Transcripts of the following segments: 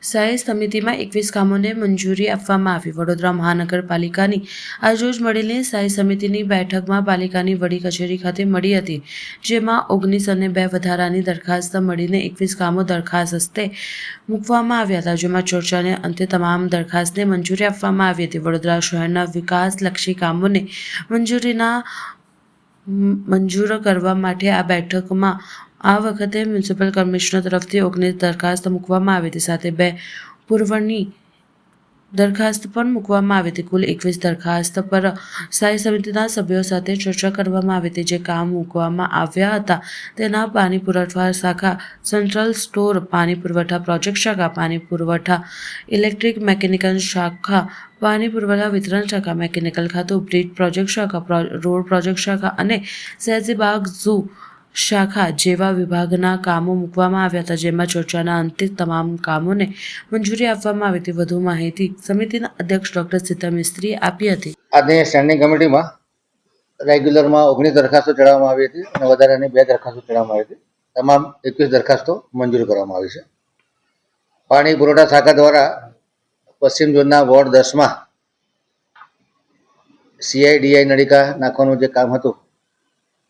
સ્થાયી સમિતિમાં 21 કામોને મંજૂરી આપવામાં આવી. વડોદરા મહાનગરપાલિકાની આજરોજ મળેલી સ્થાયી સમિતિની બેઠકમાં પાલિકાની વડી કચેરી ખાતે મળી હતી, જેમાં 19 અને 2 વધારાની દરખાસ્ત મળીને 21 કામો દરખાસ્ત હસ્તે મૂકવામાં આવ્યા હતા, જેમાં ચર્ચાને અંતે તમામ દરખાસ્તને મંજૂરી આપવામાં આવી હતી. વડોદરા શહેરના વિકાસલક્ષી કામોને મંજૂર કરવા માટે આ બેઠકમાં આ વખતે મ્યુનિસિપલ કમિશનર તરફથી 19 દરખાસ્ત મૂકવામાં આવી હતી, સાથે 2 પૂર્વની દરખાસ્ત પણ મૂકવામાં આવી હતી. કુલ 21 દરખાસ્ત પર સ્થાયી સમિતિના સભ્યો સાથે ચર્ચા કરવામાં આવી હતી. જે કામ મૂકવામાં આવ્યા હતા તેના પાણી પુરવઠા શાખા, સેન્ટ્રલ સ્ટોર, પાણી પુરવઠા પ્રોજેક્ટ શાખા, પાણી પુરવઠા ઇલેક્ટ્રિક મેકેનિકલ શાખા, પાણી પુરવઠા વિતરણ શાખા, મેકેનિકલ ખાતું, બ્રિજ પ્રોજેક્ટ શાખા, રોડ પ્રોજેક્ટ શાખા અને સયાજીબાગ ઝૂ શાખા જેવા વિભાગના કામો મૂકવામાં આવ્યા હતા, જેમાં ચર્ચાના અંતે તમામ કામોને મંજૂરી આપવામાં આવી હતી. વધુ માહિતી સમિતિના અધ્યક્ષ ડોક્ટર સીતા મિસ્ત્રીએ આપી હતી. આજની સ્ટેન્ડિંગ કમિટીમાં રેગ્યુલરમાં 19 દરખાસ્તો ચડાવવામાં આવી હતી અને વધારાની 2 દરખાસ્તો ચડાવવામાં આવી હતી. તમામ 21 દરખાસ્તો મંજૂર કરવામાં આવી છે. પાણી પુરવઠા શાખા દ્વારા પશ્ચિમ ઝોનના વોર્ડ 10માં CIDI નળિકા નાખવાનું જે કામ હતું,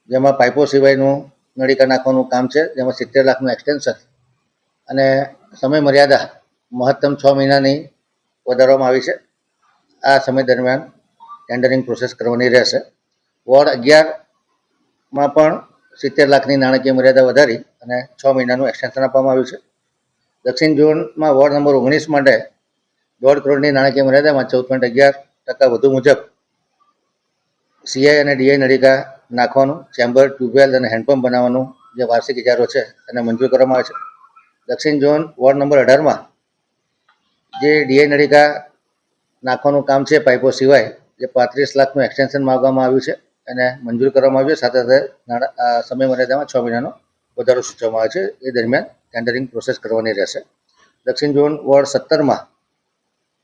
જેમાં પાઇપો સિવાયનું નળિકા નાખવાનું કામ છે, જેમાં 70 લાખનું એક્સટેન્શન અને સમય મર્યાદા મહત્તમ 6 મહિનાની વધારવામાં આવી છે. આ સમય દરમિયાન ટેન્ડરિંગ પ્રોસેસ કરવાની રહેશે. વોર્ડ 11માં પણ 70 લાખની નાણાકીય મર્યાદા વધારી અને 6 મહિનાનું એક્સટેન્શન આપવામાં આવ્યું છે. દક્ષિણ ઝોનમાં વોર્ડ નંબર 19 માટે 1.5 કરોડની નાણાકીય મર્યાદામાં 14.11% વધુ મુજબ CI અને DI નળિકા નાખવાનું, ચેમ્બર, ટ્યુબવેલ અને હેન્ડપંપ બનાવવાનું જે વાર્ષિક ઇજારો છે એને મંજૂર કરવામાં આવે છે. દક્ષિણ ઝોન વોર્ડ નંબર 18માં જે DI નળિકા નાખવાનું કામ છે પાઇપો સિવાય, જે 35 લાખનું એક્સટેન્શન માંગવામાં આવ્યું છે અને મંજૂર કરવામાં આવ્યું છે. સાથે સાથે સમય મર્યાદામાં 6 મહિનાનો વધારો સૂચવવામાં આવે છે. એ દરમિયાન ટેન્ડરિંગ પ્રોસેસ કરવાની રહેશે. દક્ષિણ ઝોન વોર્ડ 17માં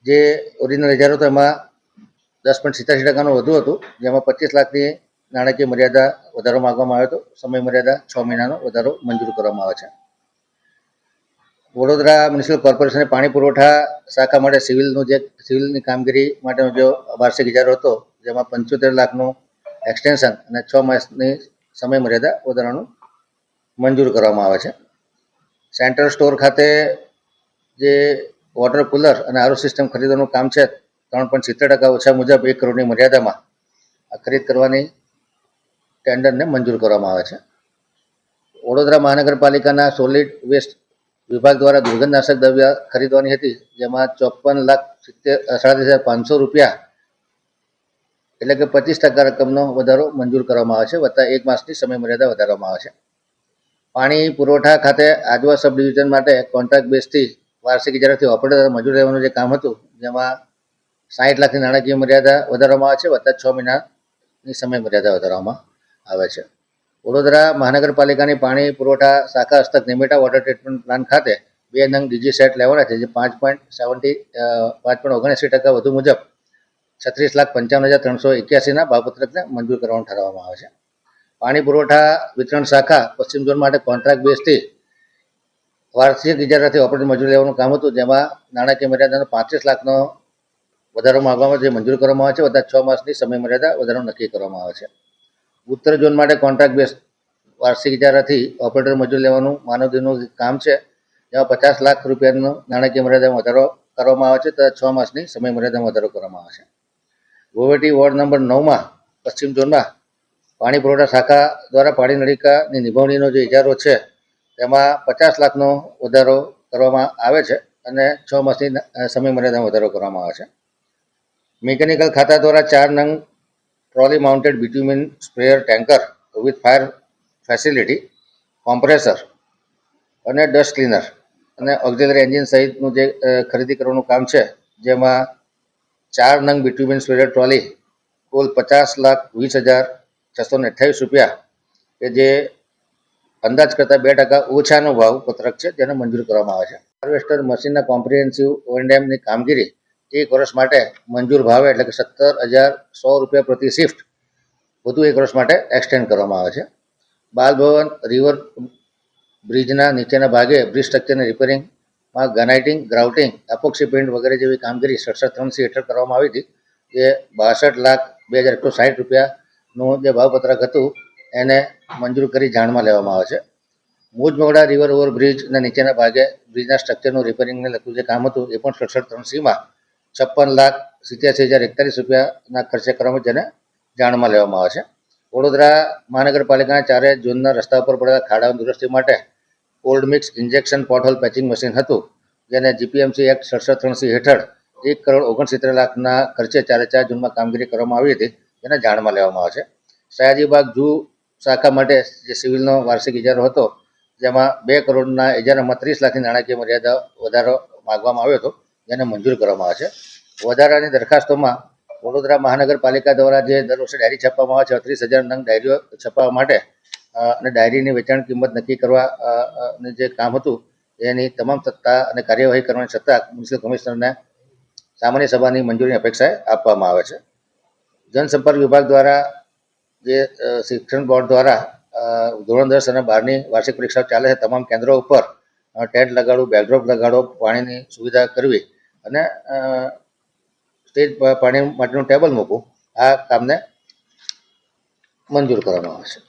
જે ઓરિજિનલ ઇજારો હતો એમાં 10.87% વધુ હતું, જેમાં 25 લાખની નાણાકીય મર્યાદા વધારો માંગવામાં આવ્યો હતો. સમય મર્યાદા 6 મહિનાનો વધારો મંજૂર કરવામાં આવે છે. વડોદરા મ્યુનિસિપલ કોર્પોરેશને પાણી પુરવઠા શાખા માટે સિવિલની કામગીરી માટેનો જે વાર્ષિક ઇજારો હતો, જેમાં 75 લાખનું એક્સટેન્શન અને 6 માસની સમય મર્યાદા વધારાનું મંજૂર કરવામાં આવે છે. સેન્ટ્રલ સ્ટોર ખાતે જે વોટર કુલર અને આરો સિસ્ટમ ખરીદવાનું કામ છે, 3.70% ઓછા મુજબ 1 કરોડની મર્યાદામાં ખરીદ કરવાની ટેન્ડરને મંજૂર કરવામાં આવે છે. વડોદરા મહાનગરપાલિકાના સોલિડ વેસ્ટ વિભાગ દ્વારા દુર્ગંધનાશક દ્રવ્ય ખરીદવાની હતી, જેમાં 54,37,500 રૂપિયા એટલે કે 25% રકમનો વધારો મંજૂર કરવામાં આવે છે, વત્તા 1 માસની સમય મર્યાદા વધારવામાં આવે છે. પાણી પુરવઠા ખાતે આજવા સબ ડિવિઝન માટે કોન્ટ્રાક્ટ બેઝથી વાર્ષિક ઇજારાથી ઓપરેટર મજૂર લેવાનું જે કામ હતું, જેમાં 60 લાખની નાણાકીય મર્યાદા વધારવામાં આવે છે, વત્તા 6 મહિનાની સમય મર્યાદા વધારવામાં આવે છે. વડોદરા મહાનગરપાલિકાની પાણી પુરવઠા શાખા હસ્તક નિમેટા વોટર ટ્રીટમેન્ટ પ્લાન્ટ ખાતે 2 નંગ ડીજી સેટ લેવાના છે, જે 5.79% વધુ મુજબ 36,55,381ના ભાવપત્રકને મંજૂર કરવાનું ઠરાવવામાં આવે છે. પાણી પુરવઠા વિતરણ શાખા પશ્ચિમ ઝોન માટે કોન્ટ્રાક્ટ બેઝથી વાર્ષિક ઇજારાથી ઓપરેટર મજૂર લેવાનું કામ હતું, જેમાં નાણાકીય મર્યાદાનો 35 લાખનો વધારો માંગવામાં જે મંજૂર કરવામાં આવે છે, વત્તા 6 માસની સમય મર્યાદા વધારો નક્કી કરવામાં આવે છે. ઉત્તર ઝોન માટે કોન્ટ્રાક્ટ બેઝ વાર્ષિક ઇજારાથી ઓપરેટર મજૂર લેવાનું માનવદિનનું કામ છે, જેમાં 50 લાખ રૂપિયાનો નાણાકીય મર્યાદામાં વધારો કરવામાં આવે છે, તથા 6 માસની સમય મર્યાદામાં વધારો કરવામાં આવે છે. ગોવેટી વોર્ડ નંબર 9માં પશ્ચિમ ઝોનમાં પાણી પુરવઠા શાખા દ્વારા પાણી નળિકાની નિભાવણીનો જે ઇજારો છે, તેમાં 50 લાખનો વધારો કરવામાં આવે છે અને 6 માસની સમય મર્યાદામાં વધારો કરવામાં આવે છે. મિકેનિકલ ખાતા દ્વારા 4 નંગ trolley mounted bitumen sprayer tanker with fire facility, compressor અને ડસ્ટ ક્લીનર અને ઓક્ઝિલરી એન્જિન સહિતનું જે ખરીદી કરવાનું કામ છે, જેમાં 4 નંગ બિટ્યુમિન સ્પ્રેયર ટ્રોલી કુલ 50,20,628 રૂપિયા, કે જે અંદાજ કરતાં 2% ઓછાનો ભાવ પત્રક છે, જેને મંજૂર કરવામાં આવે છે. હાર્વેસ્ટર મશીનના કોમ્પ્રિહેન્સિવ O&Mની કામગીરી 1 વર્ષ માટે મંજૂર ભાવે એટલે કે 17,100 રૂપિયા પ્રતિ શિફ્ટ વધુ 1 વર્ષ માટે એક્સટેન્ડ કરવામાં આવે છે. બાલભવન રિવર બ્રિજના નીચેના ભાગે બ્રિજ સ્ટ્રક્ચરની રિપેરિંગ માં ગ્રેનાઇટિંગ, ગ્રાઉટિંગ, એપોક્સી પેઇન્ટ વગેરે જેવી કામગીરી 67(3) હેઠળ કરવામાં આવી હતી. જે 62,02,160 રૂપિયાનું જે ભાવપત્રક હતું એને મંજૂર કરી જાણમાં લેવામાં આવે છે. મુજમોડા રિવર ઓવરબ્રિજના નીચેના ભાગે બ્રિજના સ્ટ્રક્ચરનું રિપેરિંગને લગતું જે કામ હતું એ પણ 67(3)(c)માં 56,87,041 રૂપિયાના ખર્ચે કરવામાં જેને જાણમાં લેવામાં આવે છે. વડોદરા મહાનગરપાલિકાના ચારે ઝોનના રસ્તા ઉપર પડેલા ખાડાઓની દુરસ્તી માટે old mix injection pothole patching machine હતું જેને જીપીએમસી એક્ટ 67(3)(c) હેઠળ 1,69,00,000ના ખર્ચે ચારે ચાર ઝોનમાં કામગીરી કરવામાં આવી હતી જેને જાણમાં લેવામાં આવે છે. સયાજીબાગ ઝૂ શાખા માટે જે સિવિલનો વાર્ષિક ઇજારો હતો જેમાં 2 કરોડના ઇજારામાં 30 લાખની નાણાકીય મર્યાદા વધારો માગવામાં આવ્યો હતો જેને મંજૂર કરવામાં આવે છે. વધારાની દરખાસ્તોમાં વડોદરા મહાનગરપાલિકા દ્વારા જે દર વર્ષે ડાયરી છાપવામાં આવે છે 38,000 નંગ ડાયરીઓ છપાવવા માટે અને ડાયરીની વેચાણ કિંમત નક્કી કરવા જે કામ હતું એની તમામ સત્તા અને કાર્યવાહી કરવાની સત્તા મ્યુનિસિપલ કમિશનરને સામાન્ય સભાની મંજૂરીની અપેક્ષાએ આપવામાં આવે છે. જનસંપર્ક વિભાગ દ્વારા જે શિક્ષણ બોર્ડ દ્વારા ધોરણ 10 અને 12ની વાર્ષિક પરીક્ષાઓ ચાલે છે તમામ કેન્દ્રો ઉપર ટેન્ટ લગાડવું, બેકડ્રોપ લગાડવો, પાણીની સુવિધા કરવી અને સ્ટેજ પાણી માટેનું ટેબલ મૂકવું આ કામને મંજૂર કરવામાં આવે છે.